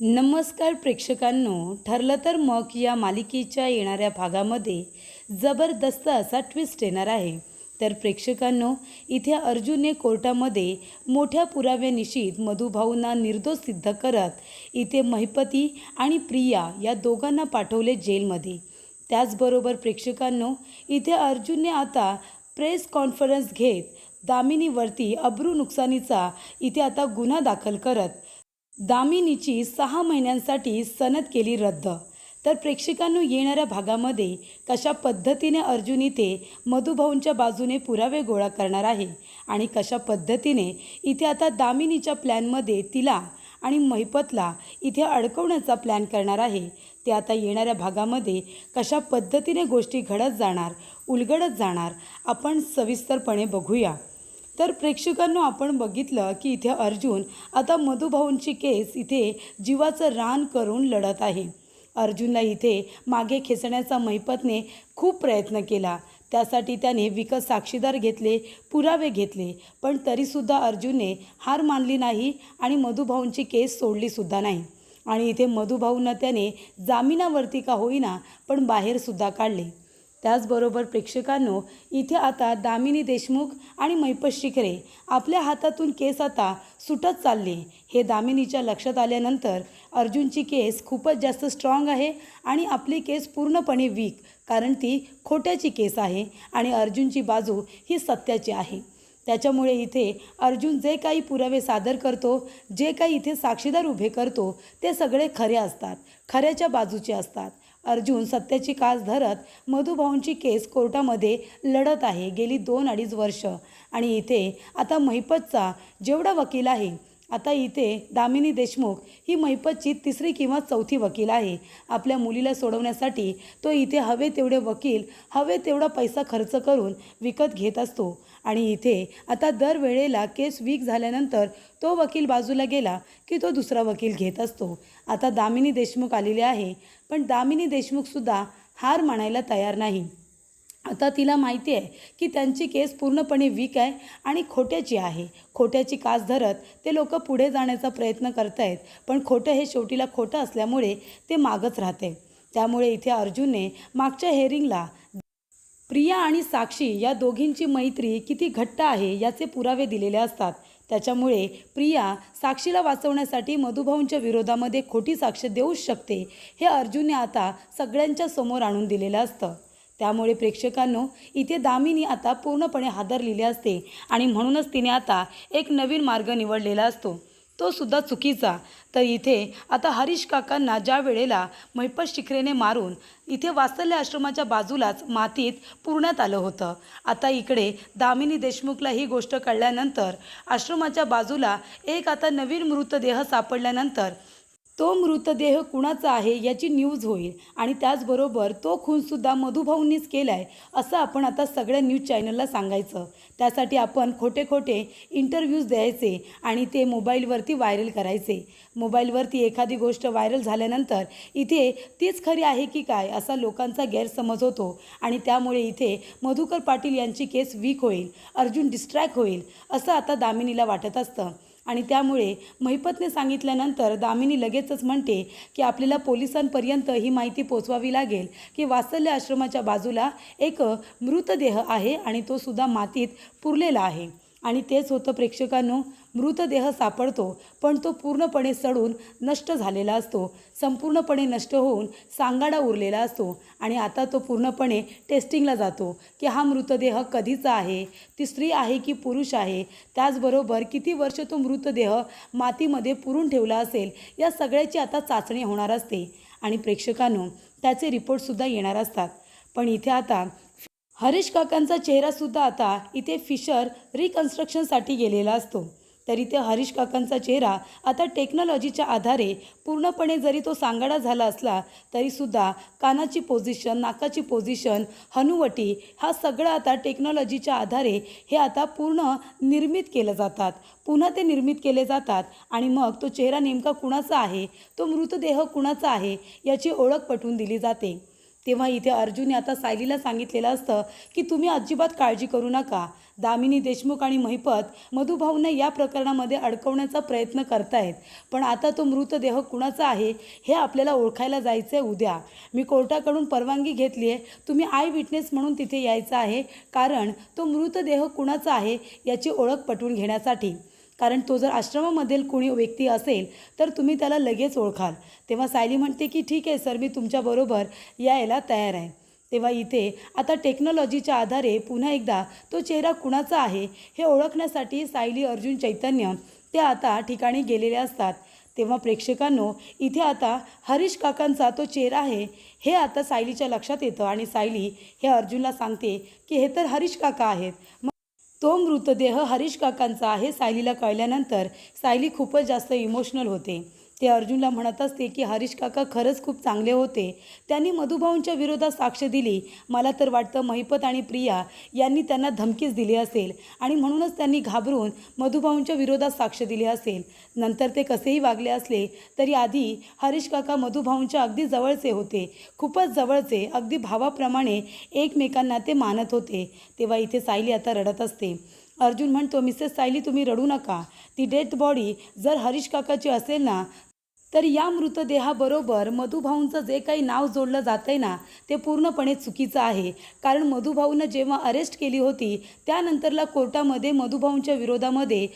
नमस्कार प्रेक्षकांनो, ठरलं तर मग या मालिकेच्या येणाऱ्या भागामध्ये जबरदस्त असा ट्विस्ट येणार आहे. तर प्रेक्षकांनो, इथे अर्जुनने कोर्टामध्ये मोठ्या पुराव्यानिशी मधुभाऊंना निर्दोष सिद्ध करत इथे महिपती आणि प्रिया या दोघांना पाठवले जेलमध्ये. त्याचबरोबर प्रेक्षकांनो, इथे अर्जुनने आता प्रेस कॉन्फरन्स घेत दामिनीवरती अब्रू नुकसानीचा इथे आता गुन्हा दाखल करत दामिनीची 6 महिन्यांसाठी सनद केली रद्द. तर प्रेक्षकांनो, येणाऱ्या भागामध्ये कशा पद्धतीने अर्जुन इथे मधुभाऊंच्या बाजूने पुरावे गोळा करणार आहे आणि कशा पद्धतीने इथे आता दामिनीच्या प्लॅनमध्ये तिला आणि महिपतला इथे अडकवण्याचा प्लॅन करणार आहे, ते आता येणाऱ्या भागामध्ये कशा पद्धतीने गोष्टी घडत जाणार, उलगडत जाणार, आपण सविस्तरपणे बघूया. तर प्रेक्षकांनो, आपण बघितलं की इथे अर्जुन आता मधुभाऊंची केस इथे जीवाचं रान करून लढत आहे. अर्जुनला इथे मागे खेचण्याचा महिपतने खूप प्रयत्न केला. त्यासाठी त्याने विकत साक्षीदार घेतले, पुरावे घेतले, पण तरीसुद्धा अर्जुनने हार मानली नाही आणि मधुभाऊंची केस सोडलीसुद्धा नाही. आणि इथे मधुभाऊंना त्याने जामिनावरती का होईना पण बाहेरसुद्धा काढले. त्याचबरोबर प्रेक्षकांनो, इथे आता दामिनी देशमुख आणि महिपत शिखरे आपल्या हातातून केस आता सुटत चालले हे दामिनीच्या लक्षात आल्यानंतर अर्जुनची केस खूपच जास्त स्ट्रॉंग आहे आणि आपली केस पूर्णपणे वीक, कारण ती खोट्याची केस आहे आणि अर्जुनची बाजू ही सत्याची आहे. त्याच्यामुळे इथे अर्जुन जे काही पुरावे सादर करतो, जे काही इथे साक्षीदार उभे करतो, ते सगळे खरे असतात, खऱ्याच्या बाजूचे असतात. अर्जुन सत्याची कास धरत मधुभाऊंची केस कोर्टामध्ये लढत आहे गेली 2-2.5 वर्ष. आणि इथे आता महिपतचा जेवढा वकील आहे, आता इथे दामिनी देशमुख ही महिपतची 3री किंवा 4थी वकील आहे. आपल्या मुलीला सोडवण्यासाठी तो इथे हवे तेवढे वकील, हवे तेवढा पैसा खर्च करून विकत घेत असतो. आणि इथे आता दरवेळेला केस वीक झाल्यानंतर तो वकील बाजूला गेला की तो दुसरा वकील घेत असतो. आता दामिनी देशमुख आलेली आहे, पण दामिनी देशमुखसुद्धा हार मानायला तयार नाही. आता तिला माहिती आहे की त्यांची केस पूर्णपणे वीक आहे आणि खोट्याची आहे. खोट्याची कास धरत ते लोक पुढे जाण्याचा प्रयत्न करत आहेत, पण खोटं हे शेवटीला खोटं असल्यामुळे ते मागच राहते. त्यामुळे इथे अर्जुनने मागच्या हेअरिंगला प्रिया आणि साक्षी या दोघींची मैत्री किती घट्ट आहे याचे पुरावे दिलेले असतात. त्याच्यामुळे प्रिया साक्षीला वाचवण्यासाठी मधुभाऊंच्या विरोधामध्ये खोटी साक्ष देऊच शकते हे अर्जुनने आता सगळ्यांच्या समोर आणून दिलेलं असतं. त्यामुळे प्रेक्षकांनो, इथे दामिनी आता पूर्णपणे हादरलेली असते आणि म्हणूनच तिने आता एक नवीन मार्ग निवडलेला असतो, तो सुद्धा चुकीचा. तर इथे आता हरीश काकांना ज्या वेळेला महिपत शिखरेने मारून इथे वात्सल्य आश्रमाच्या बाजूलाच मातीत पुरण्यात आलं होतं, आता इकडे दामिनी देशमुखला ही गोष्ट कळल्यानंतर आश्रमाच्या बाजूला एक आता नवीन मृतदेह सापडल्यानंतर तो मृतदेह कुणाचा आहे याची न्यूज होईल आणि त्याचबरोबर तो खूनसुद्धा मधुभाऊंनीच केला आहे असं आपण आता सगळ्या न्यूज चॅनलला सांगायचं. त्यासाठी आपण खोटे खोटे इंटरव्ह्यूज द्यायचे आणि ते मोबाईलवरती व्हायरल करायचे. मोबाईलवरती एखादी गोष्ट व्हायरल झाल्यानंतर इथे तीच खरी आहे की काय असा लोकांचा गैरसमज होतो आणि त्यामुळे इथे मधुकर पाटील यांची केस वीक होईल, अर्जुन डिस्ट्रॅक्ट होईल असं आता दामिनीला वाटत असतं. आणि त्यामुळे महिपतने सांगितल्यानंतर दामिनी लगेचच म्हणते की आपल्याला पोलिसांपर्यंत ही माहिती पोचवावी लागेल की वात्सल्य आश्रमाच्या बाजूला एक मृतदेह आहे आणि तो सुद्धा मातीत पुरलेला आहे. आणि तेच होतं प्रेक्षकांनो, मृतदेह सापडतो पण तो पूर्णपणे सडून नष्ट झालेला असतो, संपूर्णपणे नष्ट होऊन सांगाडा उरलेला असतो. आणि आता तो पूर्णपणे टेस्टिंगला जातो की हा मृतदेह कधीचा आहे, ती स्त्री आहे की पुरुष आहे, त्याचबरोबर किती वर्ष तो मृतदेह मातीमध्ये पुरून ठेवला असेल, या सगळ्याची आता चाचणी होणार असते. आणि प्रेक्षकांनो, त्याचे रिपोर्टसुद्धा येणार असतात. पण इथे आता हरीश काकांचा चेहरासुद्धा आता इथे फिशर रिकन्स्ट्रक्शनसाठी गेलेला असतो. तर इथे हरीश काकांचा चेहरा आता टेक्नॉलॉजीच्या आधारे पूर्णपणे जरी तो सांगाडा झाला असला तरीसुद्धा कानाची पोझिशन, नाकाची पोझिशन, हनुवटी हा सगळं आता टेक्नॉलॉजीच्या आधारे हे आता पूर्ण निर्मित केलं जातात, पुन्हा ते निर्मित केले जातात. आणि मग तो चेहरा नेमका कुणाचा आहे, तो मृतदेह कुणाचा आहे याची ओळख पटवून दिली जाते. तेव्हा इथे अर्जुनने आता सायलीला सांगितलेलं असतं की तुम्ही अजिबात काळजी करू नका. दामिनी देशमुख आणि महिपत मधुभाऊंना या प्रकरणामध्ये अडकवण्याचा प्रयत्न करतायत. पण आता तो मृतदेह कुणाचा आहे हे आपल्याला ओळखायला जायचं आहे उद्या. मी कोर्टाकडून परवानगी घेतली आहे. तुम्ही आय विटनेस म्हणून तिथे यायचं आहे, कारण तो मृतदेह कुणाचा आहे याची ओळख पटवून घेण्यासाठी. कारण तो जर आश्रमामधील कोणी व्यक्ती असेल तर तुम्ही त्याला लगेच ओळखाल. तेव्हा सायली म्हणते की ठीक आहे सर, मी तुमच्याबरोबर यायला तयार आहे. तेव्हा इथे आता टेक्नॉलॉजीच्या आधारे पुन्हा एकदा तो चेहरा कुणाचा आहे हे ओळखण्यासाठी सायली, अर्जुन, चैतन्य ते आता ठिकाणी गेलेले असतात. तेव्हा प्रेक्षकांनो, इथे आता हरीश काकांचा तो चेहरा आहे हे आता सायलीच्या लक्षात येतं आणि सायली हे अर्जुनला सांगते की हे तर हरीश काका आहेत. तो मृतदेह हरीश काकांचा आहे सायलीला कळल्यानंतर सायली खूपच जास्त इमोशनल होते. ते अर्जुनला म्हणत असते की हरीश काका खरंच खूप चांगले होते. त्यांनी मधुभाऊंच्या विरोधात साक्ष दिली. मला तर वाटतं महिपत आणि प्रिया यांनी त्यांना धमकीच दिली असेल आणि म्हणूनच त्यांनी घाबरून मधुभाऊंच्या विरोधात साक्ष दिली असेल. नंतर ते कसेही वागले असले तरी आधी हरीश काका मधुभाऊंच्या अगदी जवळचे होते, खूपच जवळचे, अगदी भावाप्रमाणे एकमेकांना ते मानत होते. तेव्हा इथे सायली आता रडत असते. अर्जुन म्हणतो, मिसेस सायली तुम्ही रडू नका. ती डेथ बॉडी जर हरीश काकाची असेल ना, तर या मृतदेहाबरोबर मधुभाऊंचं जे काही नाव जोडलं जातं आहे ना, ते पूर्णपणे चुकीचं आहे. कारण मधुभाऊनं जेव्हा अरेस्ट केली होती त्यानंतरला कोर्टामध्ये मधुभाऊंच्या विरोधामध्ये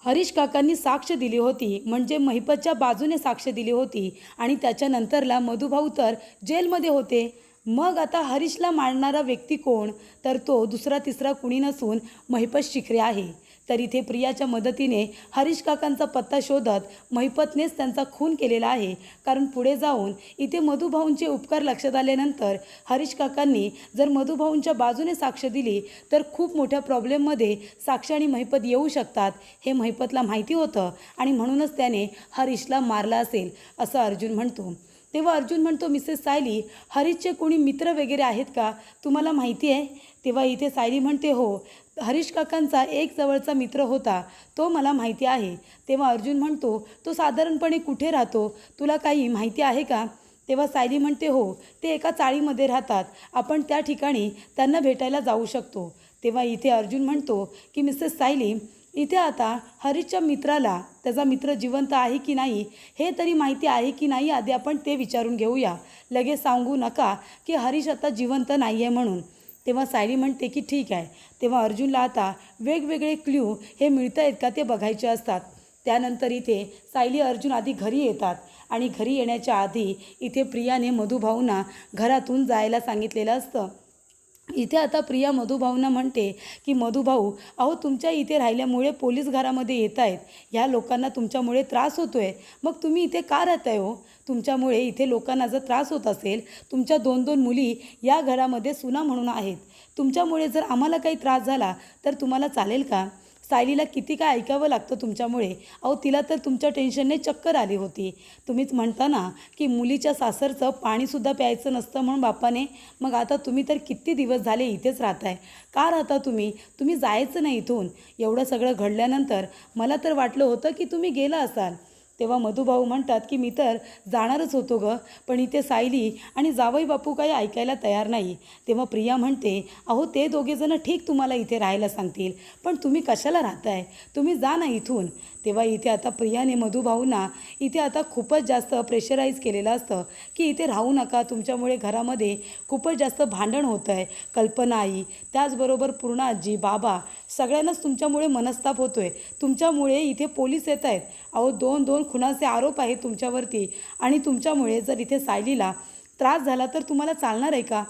हरीश काकांनी साक्ष दिली होती, म्हणजे महिपतच्या बाजूने साक्ष दिली होती आणि त्याच्यानंतरला मधुभाऊ तर जेलमध्ये होते. मग आता हरीशला मारणारा व्यक्ती कोण, तर तो दुसरा तिसरा कुणी नसून महिपत शिखरे आहे. तर इथे प्रियाच्या मदतीने हरीश काकांचा पत्ता शोधत महिपतनेच त्यांचा खून केलेला आहे. कारण पुढे जाऊन इथे मधुभाऊंचे उपकार लक्षात आल्यानंतर हरीश काकांनी जर मधुभाऊंच्या बाजूने साक्ष दिली तर खूप मोठ्या प्रॉब्लेममध्ये साक्ष आणि महिपत येऊ शकतात हे महिपतला माहिती होतं आणि म्हणूनच त्याने हरीशला मारला असेल असं अर्जुन म्हणतो. तेव्हा अर्जुन म्हणतो, मिसेस सायली हरीशचे कोणी मित्र वगैरे आहेत का, तुम्हाला माहिती आहे? तेव्हा इथे सायली म्हणते, हो, हरीश काकांचा एक जवळचा मित्र होता, तो मला माहिती आहे. तेव्हा अर्जुन म्हणतो, तो साधारणपणे कुठे राहतो, तुला काही माहिती आहे का? तेव्हा सायली म्हणते, हो, ते एका चाळीमध्ये राहतात, आपण त्या ठिकाणी त्यांना भेटायला जाऊ शकतो. तेव्हा इथे अर्जुन म्हणतो की मिसेस सायली, इथे आता हरीशच्या मित्राला त्याचा मित्र जिवंत आहे की नाही हे तरी माहिती आहे की नाही, आधी आपण ते विचारून घेऊया. लगेच सांगू नका की हरीश आता जिवंत नाही आहे म्हणून. तेव्हा सायली म्हणते की ठीक आहे. तेव्हा अर्जुनला आता वेगवेगळे क्ल्यू हे मिळत आहेत का ते बघायचे असतात. त्यानंतर इथे सायली, अर्जुन आधी घरी येतात आणि घरी येण्याच्या आधी इथे प्रियाने मधुभाऊंना घरातून जायला सांगितलेलं असतं. इथे आता प्रिया मधुभाऊंना म्हणते की मधुभाऊ, अहो तुमच्या इथे राहिल्यामुळे पोलीस घरामध्ये येत आहेत, ह्या लोकांना तुमच्यामुळे त्रास होतो आहे, मग तुम्ही इथे का राहताय हो? तुमच्यामुळे इथे लोकांना जर त्रास होत असेल, तुमच्या 2-2 मुली या घरामध्ये सुना म्हणून आहेत, तुमच्यामुळे जर आम्हाला काही त्रास झाला तर तुम्हाला चालेल का? सायलीला किती काय ऐकावं लागतं तुमच्यामुळे. अहो तिला तर तुमच्या टेन्शनने चक्कर आली होती. तुम्हीच म्हणता ना की मुलीच्या सासरचं पाणीसुद्धा प्यायचं नसतं म्हणून बापाने. मग आता तुम्ही तर किती दिवस झाले इथेच राहताय, का राहता तुम्ही जायचं नाही इथून. एवढं सगळं घडल्यानंतर मला तर वाटलं होतं की तुम्ही गेला असाल. तेव्हा मधुभाऊ म्हणतात की मी तर जाणारच होतो गं, पण इथे सायली आणि जावई बापू काही ऐकायला तयार नाही. तेव्हा प्रिया म्हणते, अहो ते दोघेजणं ठीक तुम्हाला इथे राहायला सांगतील, पण तुम्ही कशाला राहताय, तुम्ही जा ना इथून. तेव्हा इथे आता प्रियाने मधुभाऊंना इथे आता खूपच जास्त प्रेशराईज केलेलं असतं की इथे राहू नका, तुमच्यामुळे घरामध्ये खूपच जास्त भांडण होतं आहे. कल्पना आई, त्याचबरोबर पूर्ण आजी, बाबा, सगळ्यांनाच तुमच्यामुळे मनस्ताप होतो आहे. तुमच्यामुळे इथे पोलीस येत आहेत. अहो 2-2 खुनाचे आरोप आहेत तुमच्यावरती आणि तुमच्यामुळे जर इथे सायलीला त्रास झाला तर तुम्हाला चालणार आहे का?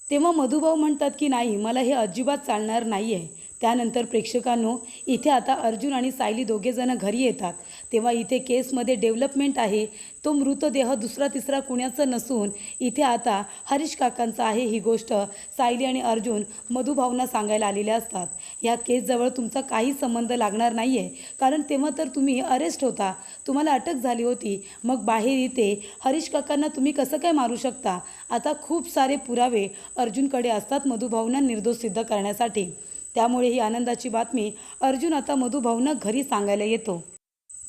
तेव्हा मधुभाऊ म्हणतात की नाही, मला हे अजिबात चालणार नाही आहे. त्यानंतर प्रेक्षकांनो, इथे आता अर्जुन आणि सायली दोघेजणं घरी येतात. तेव्हा इथे केसमध्ये डेव्हलपमेंट आहे. तो मृतदेह दुसरा तिसरा कुणाचं नसून इथे आता हरीश काकांचा आहे. ही गोष्ट सायली आणि अर्जुन मधुभाऊंना सांगायला आलेले असतात. या केसजवळ तुमचा काही संबंध लागणार नाही आहे, कारण तेव्हा तर तुम्ही अरेस्ट होता, तुम्हाला अटक झाली होती. मग बाहेर इथे हरीश काकांना तुम्ही कसं काय मारू शकता? आता खूप सारे पुरावे अर्जुनकडे असतात मधुभाऊंना निर्दोष सिद्ध करण्यासाठी. त्यामुळे ही आनंदाची बातमी अर्जुन आता मधुभाऊंना घरी सांगायला येतो.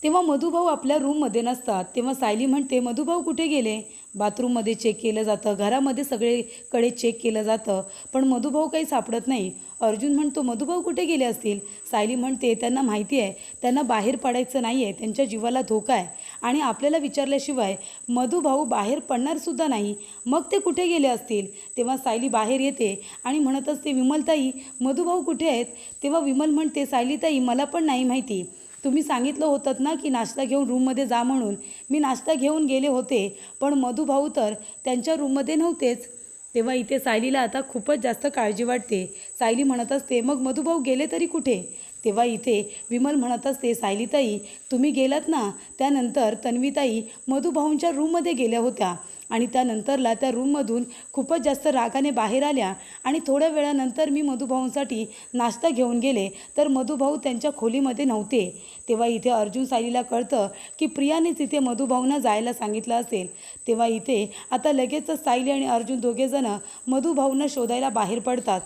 तेव्हा मधुभाऊ आपल्या रूममध्ये नसतात. तेव्हा सायली म्हणते, मधुभाऊ कुठे गेले? बाथरूममध्ये चेक केलं जातं, घरामध्ये सगळीकडे चेक केलं जातं, पण मधुभाऊ काही सापडत नाही. अर्जुन म्हणतो मधुभाऊ कुठे गेले असतील. सायली म्हणते त्यांना माहिती आहे त्यांना बाहेर पडायचं नाही आहे, त्यांच्या जीवाला धोका आहे आणि आपल्याला विचारल्याशिवाय मधुभाऊ बाहेर पडणारसुद्धा नाही. मग ते कुठे गेले असतील. तेव्हा सायली बाहेर येते आणि म्हणत असते विमलताई मधुभाऊ कुठे आहेत. तेव्हा विमल म्हणते सायलीताई मला पण नाही माहिती. तुम्ही सांगितलं होतं ना की नाश्ता घेऊन रूममध्ये जा म्हणून. मी नाश्ता घेऊन गेले होते पण मधुभाऊ तर त्यांच्या रूममध्ये नव्हतेच. तेव्हा इथे सायलीला आता खूपच जास्त काळजी वाटते. सायली म्हणत असते मग मधुभाऊ गेले तरी कुठे. तेव्हा इथे विमल म्हणत असते सायलीताई तुम्ही गेलात ना त्यानंतर तन्वीताई मधुभाऊंच्या रूममध्ये गेल्या होत्या आणि त्यानंतरला त्या रूममधून खूपच जास्त रागाने बाहेर आल्या आणि थोड्या वेळानंतर मी मधुभाऊंसाठी नाश्ता घेऊन गेले तर मधुभाऊ त्यांच्या खोलीमध्ये नव्हते. तेव्हा इथे अर्जुन सायलीला कळतं की प्रियानेच इथे मधुभाऊंना जायला सांगितलं असेल. तेव्हा इथे आता लगेचच सायली आणि अर्जुन दोघेजणं मधुभाऊंना शोधायला बाहेर पडतात.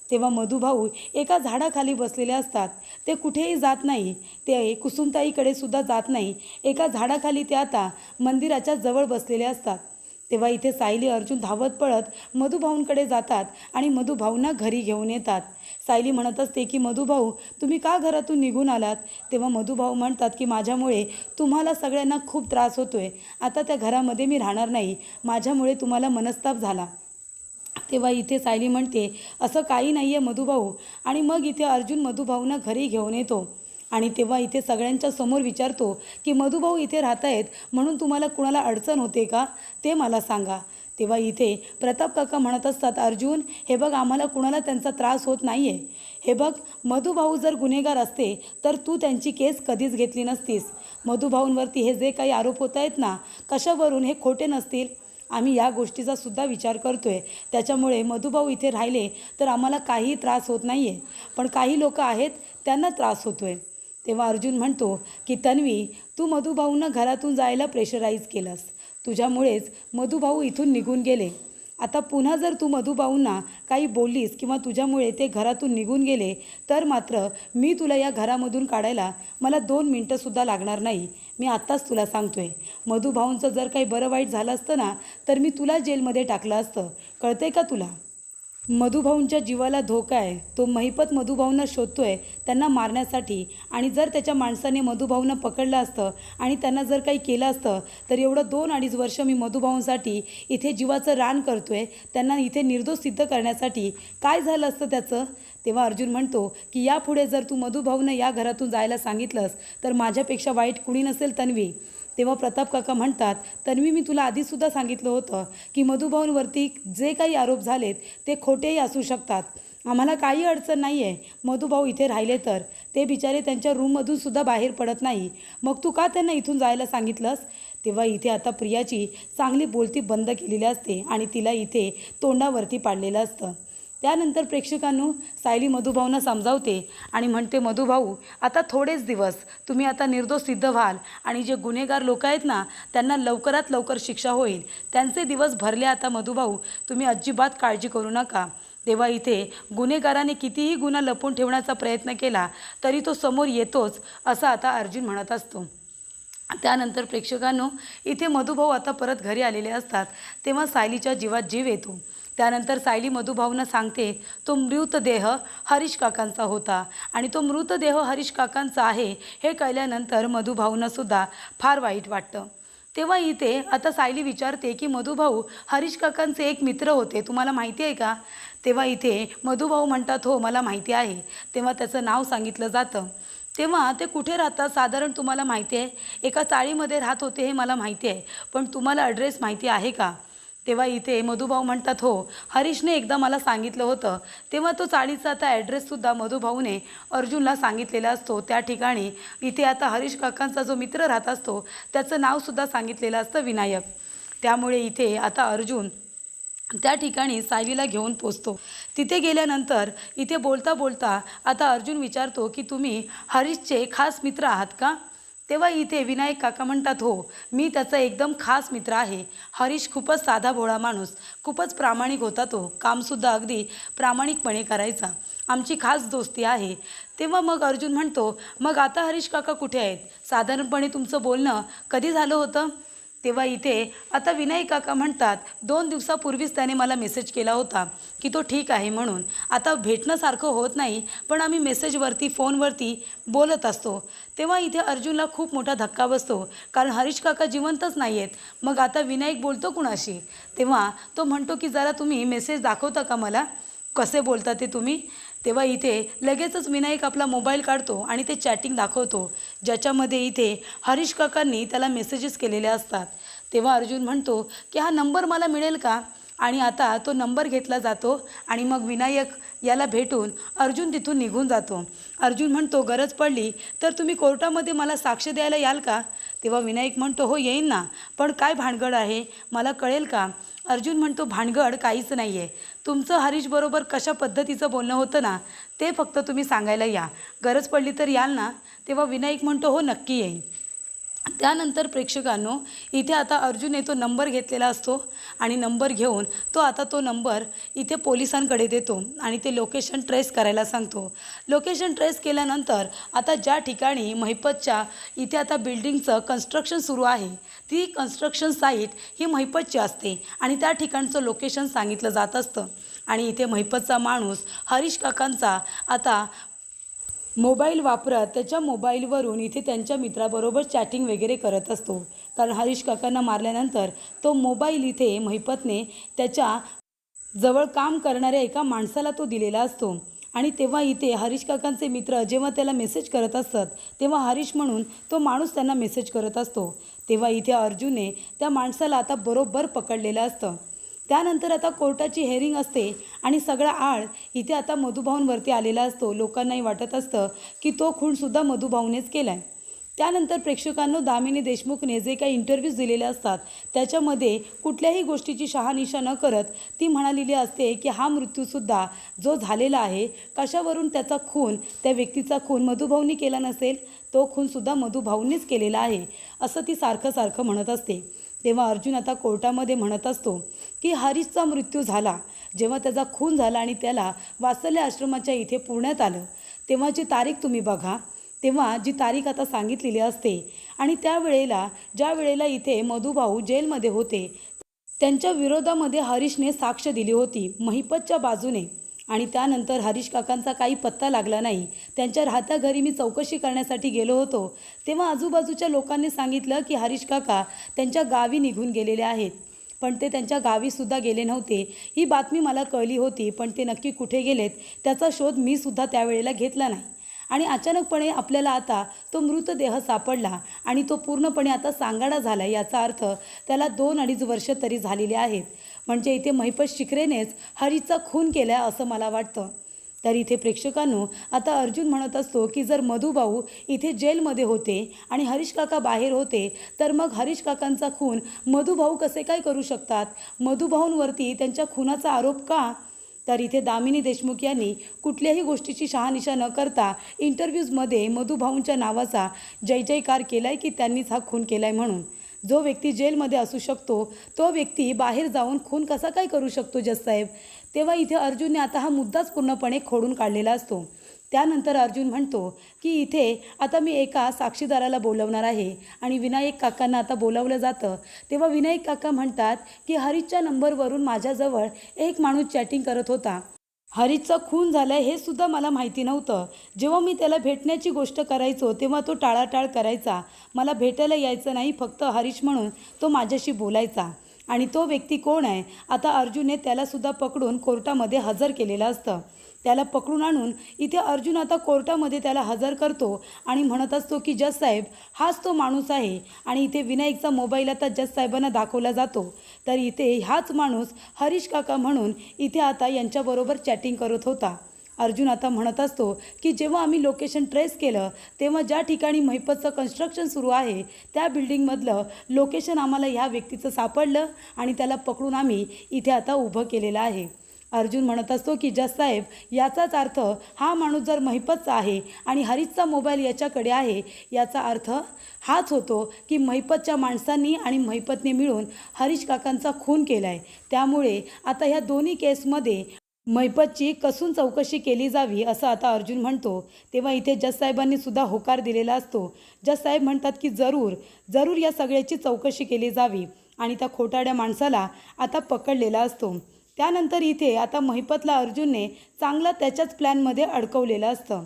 तेव्हा मधुभाऊ एका झाडाखाली बसलेले असतात. ते कुठेही जात नाही, ते कुसुमताईकडे सुद्धा जात नाही. एका झाडाखाली ते आता मंदिराच्या जवळ बसलेले असतात. तेव्हा इथे सायली अर्जुन धावत पळत मधुभाऊंकडे जातात आणि मधुभाऊंना घरी घेऊन येतात. सायली म्हणत असते की मधुभाऊ तुम्ही का घरातून निघून आलात. तेव्हा मधुभाऊ म्हणतात की माझ्यामुळे तुम्हाला सगळ्यांना खूप त्रास होतोय. आता त्या घरामध्ये मी राहणार नाही. माझ्यामुळे तुम्हाला मनस्ताप झाला. तेव्हा इथे सायली म्हणते असं काही नाही आहे मधुभाऊ. आणि मग इथे अर्जुन मधुभाऊंना घरी घेऊन येतो आणि तेव्हा इथे सगळ्यांच्या समोर विचारतो की मधुभाऊ इथे राहत आहेत म्हणून तुम्हाला कुणाला अडचण होते का ते मला सांगा. तेव्हा इथे प्रताप काका म्हणत असतात अर्जुन हे बघ आम्हाला कुणाला त्यांचा त्रास होत नाही आहे. हे बघ मधुभाऊ जर गुन्हेगार असते तर तू त्यांची केस कधीच घेतली नसतीस. मधुभाऊंवरती हे जे काही आरोप होत आहेत ना कशावरून हे खोटे नसतील. आम्ही या गोष्टीचा सुद्धा विचार करतो आहे. त्याच्यामुळे मधुभाऊ इथे राहिले तर आम्हाला काही त्रास होत नाही आहे, पण काही लोक आहेत त्यांना त्रास होतो आहे. तेव्हा अर्जुन म्हणतो की तन्वी तू मधुभाऊंना घरातून जायला प्रेशराईज केलंस. तुझ्यामुळेच मधुभाऊ इथून निघून गेले. आता पुन्हा जर तू मधुभाऊंना काही बोललीस किंवा तुझ्यामुळे ते घरातून निघून गेले तर मात्र मी तुला या घरामधून काढायला मला 2 मिनटंसुद्धा लागणार नाही. मी आत्ताच तुला सांगतोय. मधुभाऊंचं जर काही बरं वाईट झालं असतं ना तर मी तुला जेलमध्ये टाकलं असतं. कळतंय का तुला. मधुभाऊंच्या जीवाला धोका आहे. तो महिपत मधुभाऊंना शोधतोय त्यांना मारण्यासाठी आणि जर त्याच्या माणसाने मधुभाऊंना पकडलं असतं आणि त्यांना जर काही केलं असतं तर एवढं 2-2.5 वर्ष मी मधुभाऊंसाठी इथे जीवाचं रान करतोय. त्यांना इथे निर्दोष सिद्ध करण्यासाठी काय झालं असतं त्याचं. तेव्हा अर्जुन म्हणतो की यापुढे जर तू मधुभाऊंना या घरातून जायला सांगितलंस तर माझ्यापेक्षा वाईट कुणी नसेल तन्वी. तेव्हा प्रताप काका म्हणतात तन्वी मी तुला आधीसुद्धा सांगितलं होतं की मधुभाऊंवरती जे काही आरोप झालेत ते खोटेही असू शकतात. आम्हाला काही अडचण नाही आहे. मधुभाऊ इथे राहिले तर ते बिचारे त्यांच्या रूममधून सुद्धा बाहेर पडत नाही. मग तू का त्यांना इथून जायला सांगितलंस. तेव्हा इथे आता प्रियाची चांगली बोलती बंद केलेली असते आणि तिला इथे तोंडावरती पाडलेलं असतं. त्यानंतर प्रेक्षकांनो सायली मधुभाऊंना समजावते आणि म्हणते मधुभाऊ आता थोडेच दिवस तुम्ही आता निर्दोष सिद्ध व्हाल आणि जे गुन्हेगार लोक आहेत ना त्यांना लवकरात लवकर शिक्षा होईल. त्यांचे दिवस भरले आता मधुभाऊ. तुम्ही अजिबात काळजी करू नका. तेव्हा इथे गुन्हेगाराने कितीही गुन्हा लपवून ठेवण्याचा प्रयत्न केला तरी तो समोर येतोच असं आता अर्जुन म्हणत असतो. त्यानंतर प्रेक्षकांनो इथे मधुभाऊ आता परत घरी आलेले असतात. तेव्हा सायलीच्या जीवात जीव येतो. त्यानंतर सायली मधुभाऊंना सांगते तो मृतदेह हरीश काकांचा होता आणि तो मृतदेह हरीश काकांचा आहे हे कळल्यानंतर मधुभाऊंनासुद्धा फार वाईट वाटतं. तेव्हा इथे आता सायली विचारते की मधुभाऊ हरीश काकांचे एक मित्र होते तुम्हाला माहिती आहे का. तेव्हा इथे मधुभाऊ म्हणतात हो मला माहिती आहे. तेव्हा त्याचं नाव सांगितलं जातं. तेव्हा ते कुठे राहतात साधारण तुम्हाला माहिती आहे. एका चाळीमध्ये राहत होते हे मला माहिती आहे, पण तुम्हाला ॲड्रेस माहिती आहे का. तेव्हा इथे मधुभाऊ म्हणतात हो हरीशने एकदा मला सांगितलं होतं. तेव्हा तो चाळीचा आता ॲड्रेससुद्धा मधुभाऊने अर्जुनला सांगितलेला असतो. त्या ठिकाणी इथे आता हरीश काकांचा जो मित्र राहत असतो त्याचं नावसुद्धा सांगितलेलं असतं विनायक. त्यामुळे इथे आता अर्जुन त्या ठिकाणी सायलीला घेऊन पोचतो. तिथे गेल्यानंतर इथे बोलता बोलता आता अर्जुन विचारतो की तुम्ही हरीशचे खास मित्र आहात का. तेव्हा इथे विनायक काका म्हणतात हो मी त्याचा एकदम खास मित्र आहे. हरीश खूपच साधा भोळा माणूस, खूपच प्रामाणिक होता. तो कामसुद्धा अगदी प्रामाणिकपणे करायचा. आमची खास दोस्ती आहे. तेव्हा मग अर्जुन म्हणतो मग आता हरीश काका कुठे आहेत. साधारणपणे तुमचं बोलणं कधी झालं होतं. तेव्हा इथे आता विनायक काका म्हणतात 2 दिवसापूर्वीच त्याने मला मेसेज केला होता की तो ठीक आहे म्हणून. आता भेटणं सारखं होत नाही, पण आम्ही मेसेजवरती फोनवरती बोलत असतो. तेव्हा इथे अर्जुनला खूप मोठा धक्का बसतो, कारण हरीश काका जिवंतच नाही आहेत. मग आता विनायक बोलतो कुणाशी? तेव्हा तो म्हणतो की जरा तुम्ही मेसेज दाखवता का मला, कसे बोलता ते तुम्ही? तेव्हा इथे लगेचच विनायक आपला मोबाईल काढतो आणि ते चॅटिंग दाखवतो, ज्याच्यामध्ये इथे हरीश काकांनी त्याला मेसेजेस केलेले असतात. तेव्हा अर्जुन म्हणतो की हा नंबर मला मिळेल का? आणि आता तो नंबर घेतला जातो आणि मग विनायक याला भेटून अर्जुन तिथून निघून जातो. अर्जुन म्हणतो गरज पडली तर तुम्ही कोर्टामध्ये मला साक्ष द्यायला याल का? तेव्हा विनायक म्हणतो हो येईन ना, पण काय भानगड आहे मला कळेल का? अर्जुन म्हणतो भानगड काहीच नाही आहे, तुमचं हरीशबरोबर कशा पद्धतीचं बोलणं होतं ना, ते फक्त तुम्ही सांगायला या, गरज पडली तर याल ना? तेव्हा विनायक म्हणतो हो नक्की येईन. त्यानंतर प्रेक्षकांनो इथे आता अर्जुनने तो नंबर घेतलेला असतो आणि नंबर घेऊन तो नंबर इथे पोलिसांकडे देतो आणि ते लोकेशन ट्रेस करायला सांगतो. लोकेशन ट्रेस केल्यानंतर आता ज्या ठिकाणी महिपतच्या इथे आता बिल्डिंगचं कन्स्ट्रक्शन सुरू आहे, ती कन्स्ट्रक्शन साईट ही महिपतची असते आणि त्या ठिकाणचं लोकेशन सांगितलं जात असतं. आणि इथे महिपतचा माणूस हरीश काकांचा आता मोबाईल वापरत त्याच्या मोबाईलवरून इथे त्यांच्या मित्राबरोबर चॅटिंग वगैरे करत असतो. कारण हरीश काकांना मारल्यानंतर तो मोबाईल इथे महिपतने त्याच्या जवळ काम करणाऱ्या एका माणसाला तो दिलेला असतो. आणि तेव्हा इथे हरीश काकांचे मित्र जेव्हा त्याला मेसेज करत असतात, तेव्हा हरीश म्हणून तो माणूस त्यांना मेसेज करत असतो. तेव्हा इथे अर्जुनने त्या माणसाला आता बरोबर पकडलेलं असतं. त्यानंतर आता कोर्टाची हेअरिंग असते आणि सगळा आळ इथे आता मधुभाऊंवरती आलेला असतो. लोकांनाही वाटत असतं की तो खूनसुद्धा मधुभाऊनेच केला आहे. त्यानंतर प्रेक्षकांनो दामिनी देशमुखने जे काही इंटरव्ह्यूज दिलेले असतात, त्याच्यामध्ये कुठल्याही गोष्टीची शहानिशा न करत ती म्हणालेली असते की हा मृत्यूसुद्धा जो झालेला आहे, कशावरून त्याचा खून, त्या व्यक्तीचा खून मधुभाऊंनी केला नसेल, तो खूनसुद्धा मधुभाऊंनीच केलेला आहे, असं ती सारखं म्हणत असते. तेव्हा अर्जुन आता कोर्टामध्ये म्हणत असतो की हरीशचा मृत्यू झाला, जेव्हा त्याचा खून झाला आणि त्याला वात्सल्य आश्रमाच्या इथे पुण्यात आलं, तेव्हाची तारीख तुम्ही बघा. तेव्हा जी तारीख आता सांगितलेली असते आणि ज्या वेळेला इथे मधुभाऊ जेलमध्ये होते, त्यांच्या विरोधामध्ये हरीशने साक्ष दिली होती महिपतच्या बाजूने. आणि त्यानंतर हरीश काकांचा काही पत्ता लागला नाही. त्यांच्या राहत्या घरी मी चौकशी करण्यासाठी गेलो होतो, तेव्हा आजूबाजूच्या लोकांनी सांगितलं की हरीश काका त्यांच्या गावी निघून गेलेले आहेत. पण ते त्यांच्या गावीसुद्धा गेले नव्हते. ही बातमी मला कळली होती, पण ते नक्की कुठे गेलेत त्याचा शोध मी सुद्धा त्यावेळेला घेतला नाही. आणि अचानकपणे आपल्याला आता तो मृतदेह सापडला आणि तो पूर्णपणे आता सांगाडा झाला. याचा अर्थ त्याला 2-2.5 वर्ष तरी झालेली आहेत. म्हणजे इथे महिपत शिखरेनेच हरीशचा खून केला आहे असं मला वाटतं. तर इथे प्रेक्षकांनो आता अर्जुन म्हणत असतो की जर मधुभाऊ इथे जेलमध्ये होते आणि हरीश काका बाहेर होते, तर मग हरीश काकांचा खून मधुभाऊ कसे काय करू शकतात? मधुभाऊंवरती त्यांच्या खुनाचा आरोप का? तर इथे दामिनी देशमुख यांनी कुठल्याही गोष्टीची शहानिशा न करता इंटरव्ह्यूजमध्ये मधुभाऊंच्या नावाचा जय जयकार केला आहे की त्यांनीच हा खून केला आहे म्हणून. जो व्यक्ती जेलमध्ये असू शकतो, तो व्यक्ती बाहेर जाऊन खून कसा काय करू शकतो जजसाहेब? तेव्हा इथे अर्जुनने आता हा मुद्दाच पूर्णपणे खोडून काढलेला असतो. त्यानंतर अर्जुन म्हणतो की इथे आता मी एका साक्षीदाराला बोलवणार आहे आणि विनायक काकांना आता बोलावलं जातं. तेव्हा विनायक काका म्हणतात की हरीशच्या नंबरवरून माझ्याजवळ एक माणूस चॅटिंग करत होता. हरीशचा खून झाला हे सुद्धा मला माहिती नव्हतं. जेव्हा मी त्याला भेटण्याची गोष्ट करायचो तेव्हा तो टाळाटाळ करायचा. मला भेटायला यायचं नाही, फक्त हरीश म्हणून तो माझ्याशी बोलायचा. आणि तो व्यक्ती कोण आहे? आता अर्जुनने त्यालासुद्धा पकडून कोर्टामध्ये हजर केलेलं असतं. त्याला पकडून आणून इथे अर्जुन आता कोर्टामध्ये त्याला हजर करतो आणि म्हणत असतो की जजसाहेब हाच तो माणूस आहे. आणि इथे विनायकचा मोबाईल आता जजसाहेबांना दाखवला जातो. तर इथे हाच माणूस हरीश काका म्हणून इथे आता यांच्याबरोबर चॅटिंग करत होता. अर्जुन आता म्हणत असतो की जेव्हा आम्ही लोकेशन ट्रेस केलं, तेव्हा ज्या ठिकाणी महिपतचं कन्स्ट्रक्शन सुरू आहे त्या बिल्डिंगमधलं लोकेशन आम्हाला ह्या व्यक्तीचं सापडलं आणि त्याला पकडून आम्ही इथे आता उभं केलेलं आहे. अर्जुन म्हणत असतो की जजसाहेब याचाच अर्थ हा माणूस जर महिपतचा आहे आणि हरीशचा मोबाईल याच्याकडे आहे, याचा अर्थ हाच होतो की महिपतच्या माणसांनी आणि महिपतने मिळून हरीश काकांचा खून केला आहे. त्यामुळे आता ह्या दोन्ही केसमध्ये महिपतची कसून चौकशी केली जावी असं आता अर्जुन म्हणतो, तेव्हा इथे जज साहेबांनी सुद्धा होकार दिलेला असतो. जज साहेब म्हणतात की जरूर या सगळ्याची चौकशी केली जावी आणि त्या खोटाड्या माणसाला आता पकडलेला असतो. त्यानंतर इथे आता महिपतला अर्जुनने चांगला त्याच्याच प्लॅनमध्ये अडकवलेलं असतं.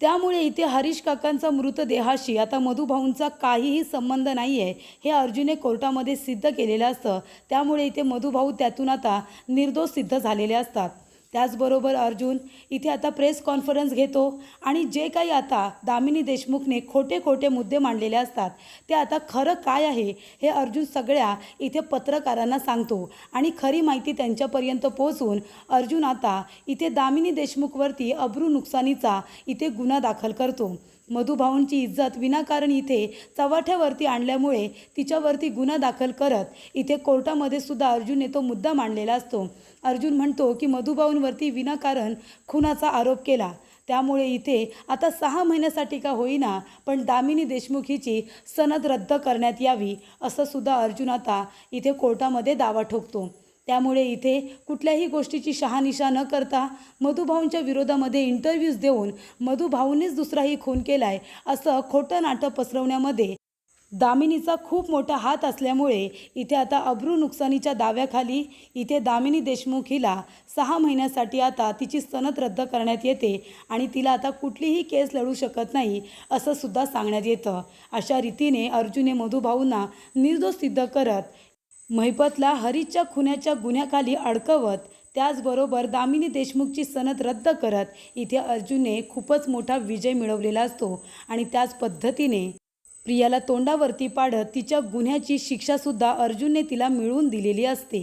त्यामुळे इथे हरीश काकांचा मृतदेहाशी आता मधुभाऊंचा काहीही संबंध नाही आहे हे अर्जुनने कोर्टामध्ये सिद्ध केलेलं असतं. त्यामुळे इथे मधुभाऊ त्यातून आता निर्दोष सिद्ध झालेले असतात. त्याचबरोबर अर्जुन इथे आता प्रेस कॉन्फरन्स घेतो आणि जे काही आता दामिनी देशमुखने खोटे मुद्दे मांडलेले असतात ते आता खरं काय आहे हे अर्जुन सगळ्या इथे पत्रकारांना सांगतो आणि खरी माहिती त्यांच्यापर्यंत पोहोचून अर्जुन आता इथे दामिनी देशमुखवरती अब्रू नुकसानीचा इथे गुन्हा दाखल करतो. मधुभाऊंची इज्जत विनाकारण इथे चव्हाट्यावरती आणल्यामुळे तिच्यावरती गुन्हा दाखल करत इथे कोर्टामध्ये सुद्धा अर्जुनने तो मुद्दा मांडलेला असतो. अर्जुन म्हणतो की मधुभाऊंवरती विनाकारण खुनाचा आरोप केला, त्यामुळे इथे आता 6 महिन्यासाठी का होईना पण दामिनी देशमुख हिची सनद रद्द करण्यात यावी असं सुद्धा अर्जुन आता इथे कोर्टामध्ये दावा ठोकतो. त्यामुळे इथे कुठल्याही गोष्टीची शहानिशा न करता मधुभाऊंच्या विरोधामध्ये इंटरव्ह्यूज देऊन मधुभाऊंनीच दुसराही खून केलाय असं खोटं नाटं पसरवण्यामध्ये दामिनीचा खूप मोठा हात असल्यामुळे इथे आता अब्रू नुकसानीच्या दाव्याखाली इथे दामिनी देशमुख हिला 6 महिन्यासाठी आता तिची सनद रद्द करण्यात येते आणि तिला आता कुठलीही केस लढू शकत नाही असं सुद्धा सांगण्यात येतं. अशा रीतीने अर्जुनने मधुभाऊंना निर्दोष सिद्ध करत महिपतला हरीशच्या खुनाच्या गुन्ह्याखाली अडकवत त्याचबरोबर दामिनी देशमुखची सनद रद्द करत इथे अर्जुनने खूपच मोठा विजय मिळवलेला असतो आणि त्याच पद्धतीने प्रियाला तोंडावरती पाडत तिच्या गुन्ह्याची शिक्षासुद्धा अर्जुनने तिला मिळवून दिलेली असते.